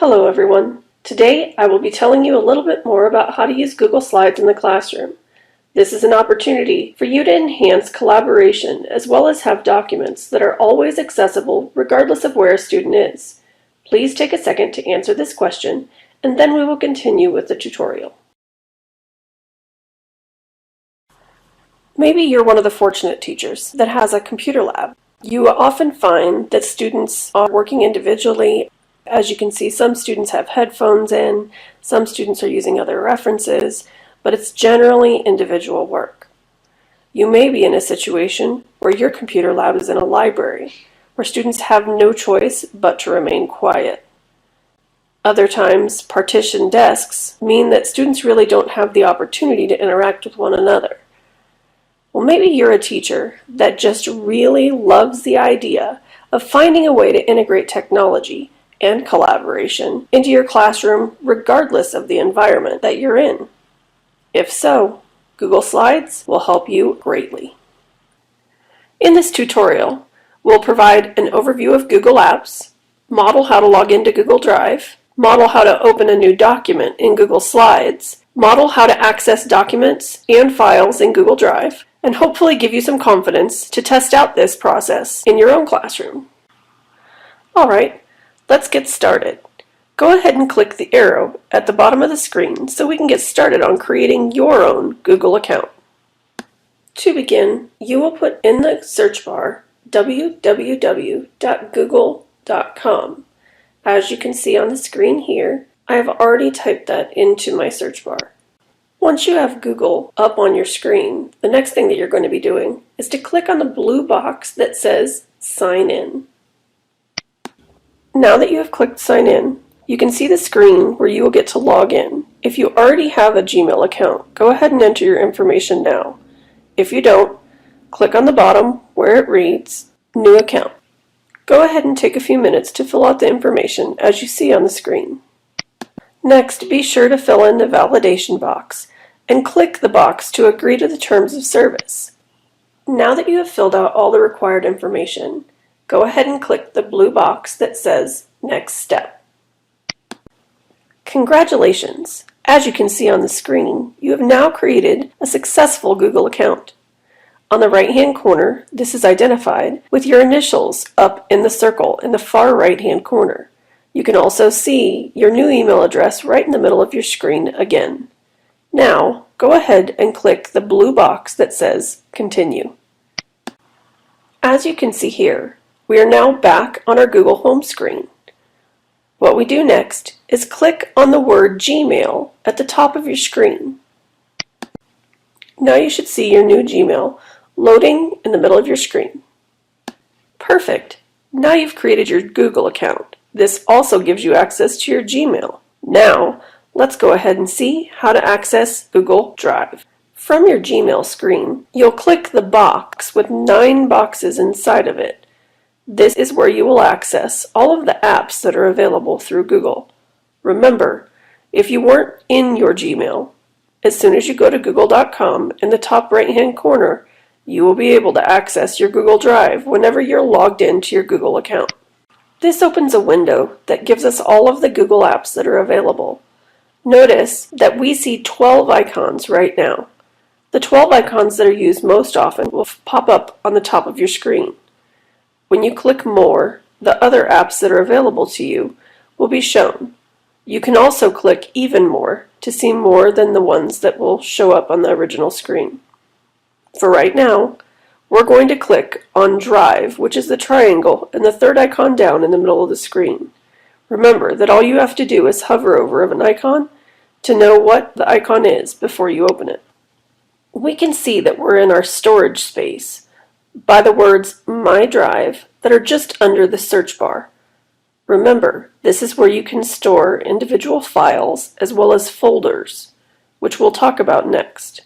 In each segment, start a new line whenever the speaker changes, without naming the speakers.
Hello everyone. Today I will be telling you a little bit more about how to use Google Slides in the classroom. This is an opportunity for you to enhance collaboration as well as have documents that are always accessible regardless of where a student is. Please take a second to answer this question and then we will continue with the tutorial. Maybe you're one of the fortunate teachers that has a computer lab. You often find that students are working individually. As you can see, some students have headphones in, some students are using other references, but it's generally individual work. You may be in a situation where your computer lab is in a library, where students have no choice but to remain quiet. Other times, partitioned desks mean that students really don't have the opportunity to interact with one another. Well, maybe you're a teacher that just really loves the idea of finding a way to integrate technology and collaboration into your classroom regardless of the environment that you're in. If so, Google Slides will help you greatly. In this tutorial, we'll provide an overview of Google Apps, model how to log into Google Drive, model how to open a new document in Google Slides, model how to access documents and files in Google Drive, and hopefully give you some confidence to test out this process in your own classroom. Alright, let's get started. Go ahead and click the arrow at the bottom of the screen so we can get started on creating your own Google account. To begin, you will put in the search bar www.google.com. As you can see on the screen here, I have already typed that into my search bar. Once you have Google up on your screen, the next thing that you're going to be doing is to click on the blue box that says Sign In. Now that you have clicked Sign In, you can see the screen where you will get to log in. If you already have a Gmail account, go ahead and enter your information now. If you don't, click on the bottom where it reads New Account. Go ahead and take a few minutes to fill out the information as you see on the screen. Next, be sure to fill in the validation box and click the box to agree to the terms of service. Now that you have filled out all the required information, go ahead and click the blue box that says Next Step. Congratulations! As you can see on the screen, you have now created a successful Google account. On the right-hand corner, this is identified with your initials up in the circle in the far right-hand corner. You can also see your new email address right in the middle of your screen again. Now, go ahead and click the blue box that says Continue. As you can see here, we are now back on our Google home screen. What we do next is click on the word Gmail at the top of your screen. Now you should see your new Gmail loading in the middle of your screen. Perfect! Now you've created your Google account. This also gives you access to your Gmail. Now, let's go ahead and see how to access Google Drive. From your Gmail screen, you'll click the box with 9 boxes inside of it. This is where you will access all of the apps that are available through Google. Remember, if you weren't in your Gmail, as soon as you go to google.com in the top right-hand corner, you will be able to access your Google Drive whenever you're logged into your Google account. This opens a window that gives us all of the Google apps that are available. Notice that we see 12 icons right now. The 12 icons that are used most often will pop up on the top of your screen. When you click More, the other apps that are available to you will be shown. You can also click Even More to see more than the ones that will show up on the original screen. For right now, we're going to click on Drive, which is the triangle and the third icon down in the middle of the screen. Remember that all you have to do is hover over an icon to know what the icon is before you open it. We can see that we're in our storage space by the words My Drive that are just under the search bar. Remember, this is where you can store individual files as well as folders, which we'll talk about next.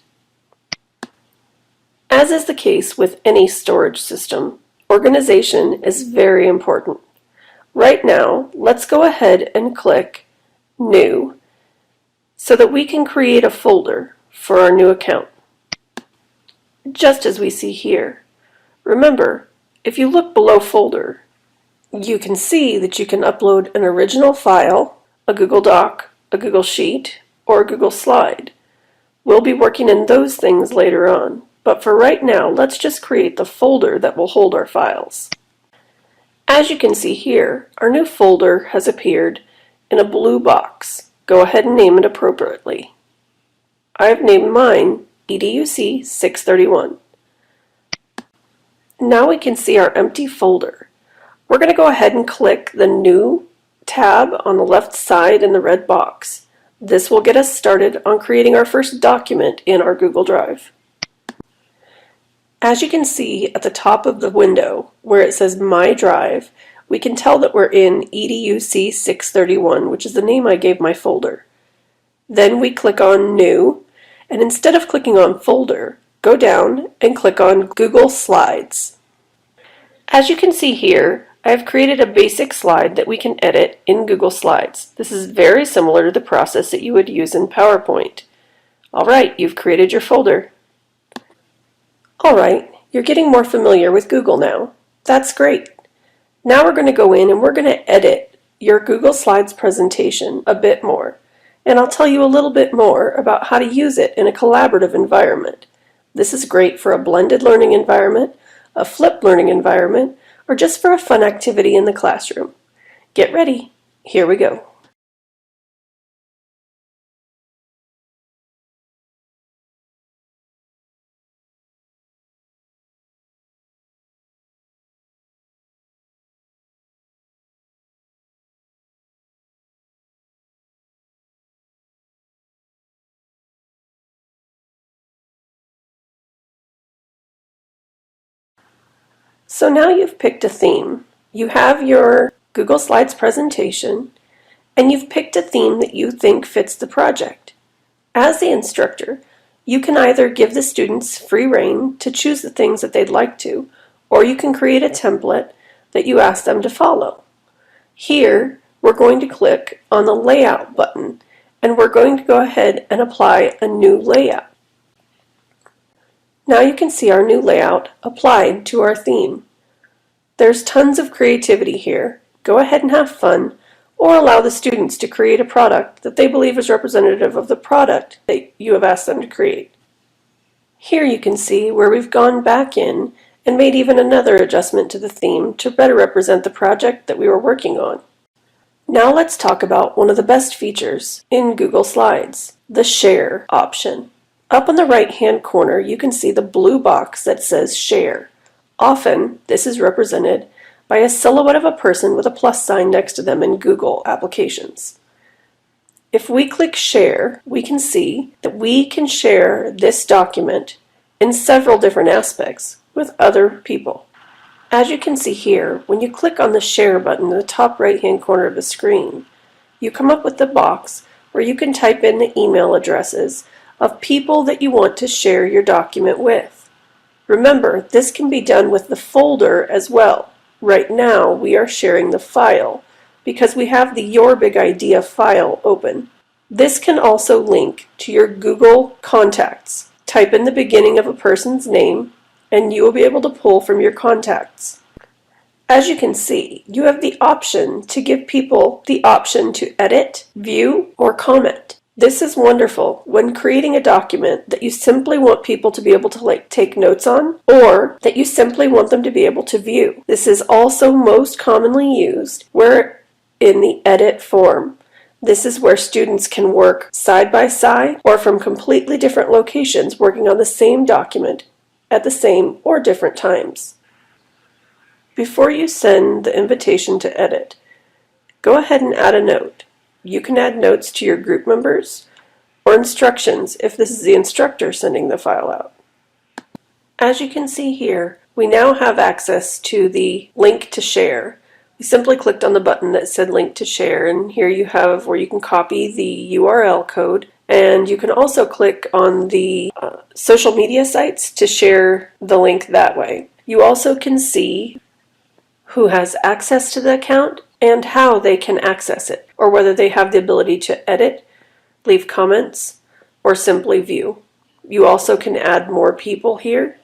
As is the case with any storage system, organization is very important. Right now, let's go ahead and click New so that we can create a folder for our new account. Just as we see here. Remember, if you look below Folder, you can see that you can upload an original file a Google Doc, a Google Sheet, or a Google Slide. We'll be working in those things later on, but for right now, let's just create the folder that will hold our files. As you can see here, our new folder has appeared in a blue box. Go ahead and name it appropriately. I have named mine EDUC 631. Now we can see our empty folder. We're going to go ahead and click the New tab on the left side in the red box. This will get us started on creating our first document in our Google Drive. As you can see at the top of the window where it says My Drive, we can tell that we're in EDUC 631, which is the name I gave my folder. Then we click on New, and instead of clicking on Folder, go down and click on Google Slides. As you can see here, I have created a basic slide that we can edit in Google Slides. This is very similar to the process that you would use in PowerPoint. Alright, you've created your folder. Alright, you're getting more familiar with Google now. That's great. Now we're going to go in and we're going to edit your Google Slides presentation a bit more. And I'll tell you a little bit more about how to use it in a collaborative environment. This is great for a blended learning environment, a flipped learning environment, or just for a fun activity in the classroom. Get ready. Here we go. So now you've picked a theme. You have your Google Slides presentation, and you've picked a theme that you think fits the project. As the instructor, you can either give the students free rein to choose the things that they'd like to, or you can create a template that you ask them to follow. Here, we're going to click on the Layout button, and we're going to go ahead and apply a new layout. Now you can see our new layout applied to our theme. There's tons of creativity here. Go ahead and have fun, or allow the students to create a product that they believe is representative of the product that you have asked them to create. Here you can see where we've gone back in and made even another adjustment to the theme to better represent the project that we were working on. Now let's talk about one of the best features in Google Slides, the Share option. Up in the right-hand corner, you can see the blue box that says Share. Often, this is represented by a silhouette of a person with a plus sign next to them in Google applications. If we click Share, we can see that we can share this document in several different aspects with other people. As you can see here, when you click on the Share button in the top right-hand corner of the screen, you come up with the box where you can type in the email addresses of people that you want to share your document with. Remember, this can be done with the folder as well. Right now, we are sharing the file because we have the Your Big Idea file open. This can also link to your Google Contacts. Type in the beginning of a person's name, and you will be able to pull from your contacts. As you can see, you have the option to give people the option to edit, view, or comment. This is wonderful when creating a document that you simply want people to be able to take notes on, or that you simply want them to be able to view. This is also most commonly used where in the edit form. This is where students can work side by side or from completely different locations working on the same document at the same or different times. Before you send the invitation to edit, go ahead and add a note. You can add notes to your group members or instructions if this is the instructor sending the file out. As you can see here, we now have access to the link to share. We simply clicked on the button that said link to share, and here you have where you can copy the URL code, and you can also click on the social media sites to share the link that way. You also can see who has access to the account and how they can access it, or whether they have the ability to edit, leave comments, or simply view. You also can add more people here,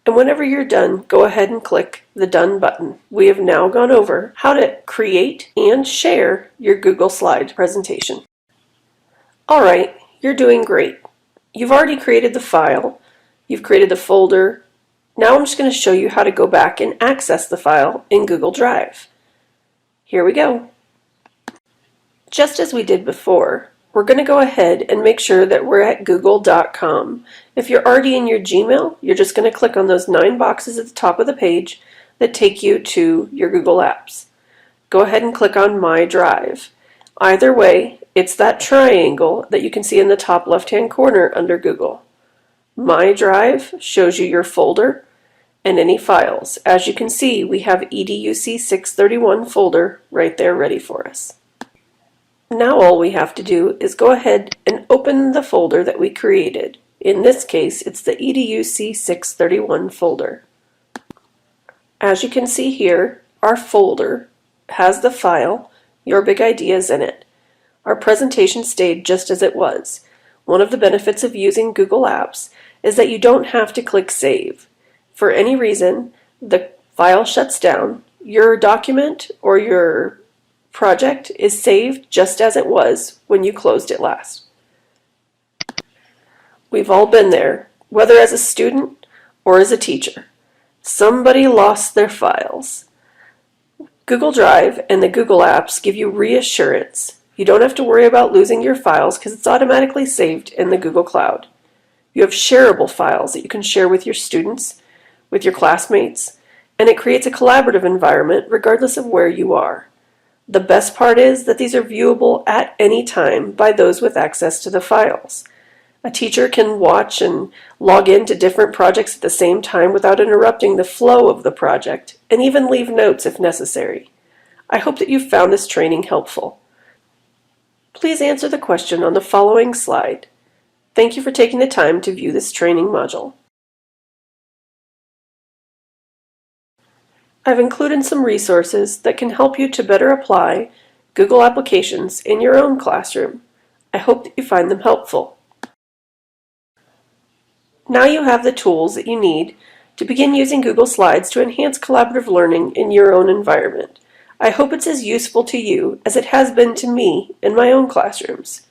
And whenever you're done, go ahead and click the Done button. We have now gone over how to create and share your Google Slides presentation. All right, you're doing great. You've already created the file, you've created the folder. Now I'm just going to show you how to go back and access the file in Google Drive. Here we go. Just as we did before, we're going to go ahead and make sure that we're at google.com. If you're already in your Gmail, you're just going to click on those 9 boxes at the top of the page that take you to your Google Apps. Go ahead and click on My Drive. Either way, it's that triangle that you can see in the top left-hand corner under Google. My Drive shows you your folder and any files. As you can see, we have EDUC 631 folder right there ready for us. Now all we have to do is go ahead and open the folder that we created. In this case, it's the EDUC 631 folder. As you can see here, our folder has the file, Your Big Ideas, in it. Our presentation stayed just as it was. One of the benefits of using Google Apps is that you don't have to click Save. For any reason, the file shuts down, your document or your project is saved just as it was when you closed it last. We've all been there, whether as a student or as a teacher. Somebody lost their files. Google Drive and the Google Apps give you reassurance. You don't have to worry about losing your files because it's automatically saved in the Google Cloud. You have shareable files that you can share with your students, with your classmates, and it creates a collaborative environment regardless of where you are. The best part is that these are viewable at any time by those with access to the files. A teacher can watch and log into different projects at the same time without interrupting the flow of the project, and even leave notes if necessary. I hope that you found this training helpful. Please answer the question on the following slide. Thank you for taking the time to view this training module. I've included some resources that can help you to better apply Google applications in your own classroom. I hope that you find them helpful. Now you have the tools that you need to begin using Google Slides to enhance collaborative learning in your own environment. I hope it's as useful to you as it has been to me in my own classrooms.